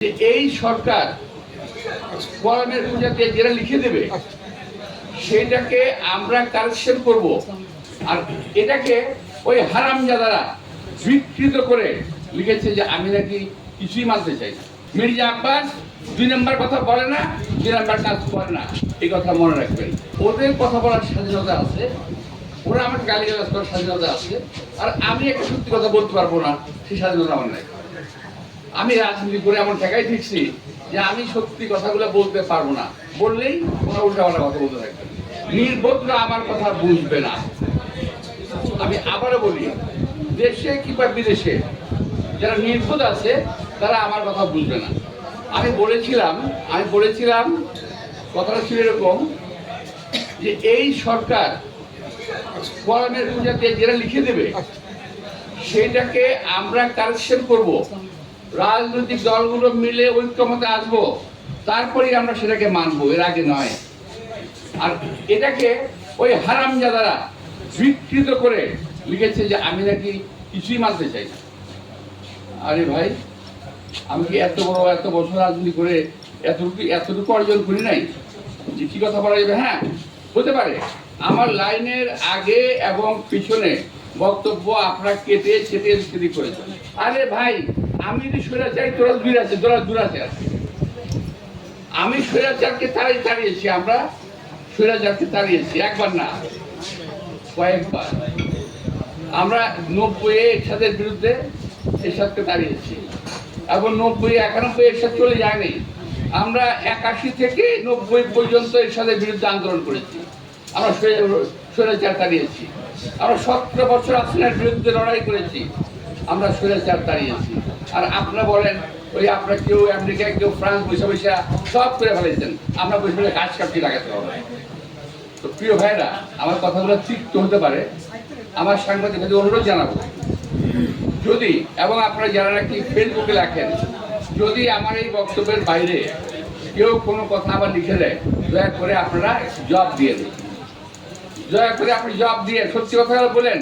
এই সরকার কোরআনের পূজাতে যেটা লিখে দেবে সেটাকে আমরা কারেকশন করব, আর এটাকে ওই হারামজাদারা বিকৃত করে লিখেছে যে আমি নাকি কিছুই মানতে চাই না। মির্জা আব্বাস 2 নম্বর কথা বলে না, 2 নম্বর কাজ করে না, এই কথা মনে রাখবেন। ওদের কথা বলার স্বাধীনতা আছে, ওরা আমাকে গালিগালাজ করার স্বাধীনতা আছে, আর আমি একটা সত্যি কথা বলতে পারবো না, সেই স্বাধীনতা আমার নাই। আমি রাজনীতি করে এমন ঠেকাই ঠিকছি যে আমি সত্যি কথাগুলো বলতে পারবো না, বললেই ওরা উল্টাপাল্টা কথা বলতে থাকবে। নির্বোধরা আমার কথা বুঝবে না। আমি আবারও বলি, দেশে কিংবা বিদেশে যারা নির্বোধ আছে তারা আমার কথা বুঝবে না। আমি বলেছিলাম কথাটা ছিল এরকম যে এই সরকার কোরআনের পূজাতে যেটা লিখে দেবে সেটাকে আমরা কারেকশন করব, রাজনৈতিক দলগুলো মিলে ঐক্যমতে আসবো, তারপরেই আমরা সেটাকে মানবো, এর আগে নয়। আর এটাকে ওই হারামজাদারা বিকৃত করে লিখেছে যে আমি নাকি কিছুই মানতে চাই না। আরে ভাই, আমি কি এত বছর রাজনীতি করে এতটুকু অর্জন করি নাই যে কি কথা বলা যাবে? হ্যাঁ, হতে পারে আমার লাইনের আগে এবং পিছনে বক্তব্য আপনারা কেটে ছেটে সেদিক করেছেন। আরে ভাই, আমি যদি স্বৈরাচারী তোরা দুরাচার, আমি স্বৈরাচারকে তাড়িয়েছি, আমরা স্বৈরাচারকে তাড়িয়েছি, একবার না কয়েকবার। আমরা 90 এরশাদের বিরুদ্ধে এরশাদকে তাড়িয়েছি, এবং 90 91 এরশাদ চলে যায়নি। আমরা 81 থেকে 90 পর্যন্ত এরশাদের বিরুদ্ধে আন্দোলন করেছি, আমরা স্বৈরাচার তাড়িয়েছি। আমরা 17 বছর হাসিনার বিরুদ্ধে লড়াই করেছি, আমরা স্বৈরাচার তাড়িয়েছি। আর আপনারা বলেন ওই আপনারা কেউ আমেরিকা, কেউ ফ্রান্স বৈশা সব করে ফেলেছেন, আমরা বসে কাজ কাটতে লাগাতে হবে। তো প্রিয় ভাইরা, আমার কথাগুলো তিক্ত হতে পারে, আমার সাংবাদিকদের অনুরোধ জানাবো, যদি এবং আপনারা যারা নাকি ফেসবুকে লেখেন, যদি আমার এই বক্তব্যের বাইরে কেউ কোনো কথা আবার লিখে দেয়, দয়া করে আপনারা জবাব দিয়ে দিন। দয়া করে আপনি জবাব দিয়ে সত্যি কথা বলেন।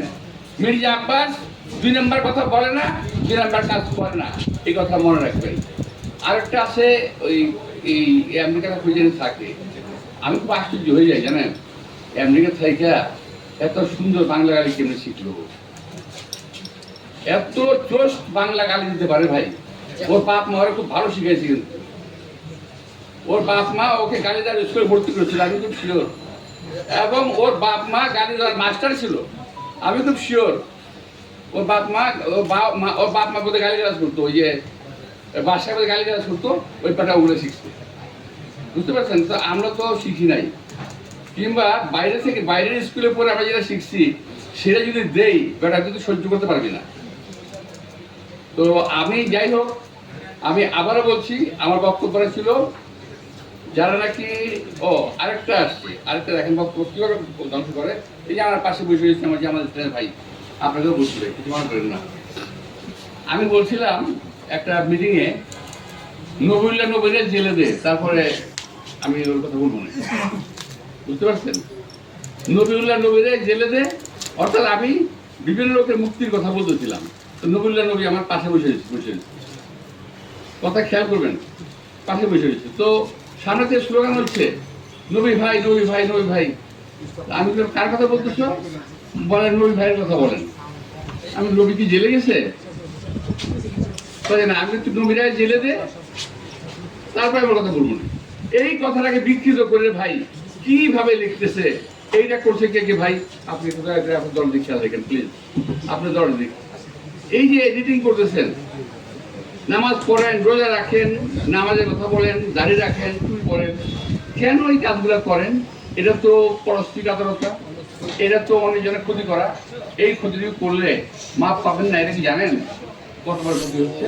মির্জা আব্বাস 2 নম্বর কথা বলে না, 2 নম্বর কাজ করে না, এই কথা মনে রাখবেন। আরেকটা আছে, ওই এই আমেরিকাতে প্রেসিডেন্ট থাকে, আমি খুব আশ্চর্য হয়ে যাই, জানেন আমেরিকা থেকে এত সুন্দর বাংলা গালি কেমনে শিখলো, এত চোষ বাংলা গালি দিতে পারে ভাই। ওর বাপ মা ওরা খুব ভালো শিখেছে, কিন্তু ওর বাপ মা ওকে গালি দেওয়ার স্কুলে ভর্তি করেছিল, আমি খুব শিওর। এবং ওর বাপ মা গালি দেওয়ার মাস্টার ছিল, আমি খুব শিওর। ওর বাপ মা বোধহয় গালি গালাজ করতো, ওই যে বাসায় বোধহয় গালি গালাজ করতো, ওই পাটা ওগুলো শিখতো, বুঝতে পারছেন? তো আমরা তো শিখি নাই, কিংবা বাইরের স্কুলে পড়ে আমরা যেটা শিখছি সেটা যদি দেই, বেটা কিন্তু সহ্য করতে পারবি না। তো আমি যাই হোক, আমি আবারও বলছি, আমার বক্তব্যটা ছিল যারা নাকি আরেকটা আসছে, আরেকটা দেখেন বক্তব্য কিভাবে ধ্বংস করে। এই যে আমার পাশে বসে রয়েছে আমার যে আমাদের ট্রেন ভাই, আপনাকেও বসবে, কিছু মনে করেন না। আমি বলছিলাম একটা মিটিংয়ে নবীউল্লাহ নবীরে জেলে দে, তারপরে আমি ওর কথা বলবো না, বুঝতে পারছেন? নবীউল্লাহ নবীরে জেলে দে, অর্থাৎ আমি বিভিন্ন লোকের মুক্তির কথা বলতেছিলাম, তো নবীউল্লাহ নবী আমার পাশে বসে কথা খেয়াল করবেন, পাশে বসে রয়েছে। তো সামনে থেকে স্লোগান হচ্ছে নবী ভাই নবী ভাই নবী ভাই। আমি কার কথা বলতেছ? বলেন নবী ভাইয়ের কথা বলেন। আমি নবী কি জেলে গেছে? না, আমি একটু নবীরা জেলে দে, তারপরে আমার কথা বলবো না। এই কথাটাকে বিকৃত করে ভাই কিভাবে লিখতেছে, এইটা করছে কে ভাই? আপনি আপনার দল দিক খেয়াল রাখেন প্লিজ, আপনার দল দিক। এই যে এডিটিং করতেছেন, নামাজ পড়েন, রোজা রাখেন, নামাজের কথা বলেন, দাড়ি রাখেন, চুল পড়েন, কেন এই কাজগুলো করেন? এটা তো পরস্পরিকতা, এটা তো অনেকজনের ক্ষতি করা। এই ক্ষতিটুকু করলে মাপ পাবেন না, এটা কি জানেন কত বড় ক্ষতি হচ্ছে?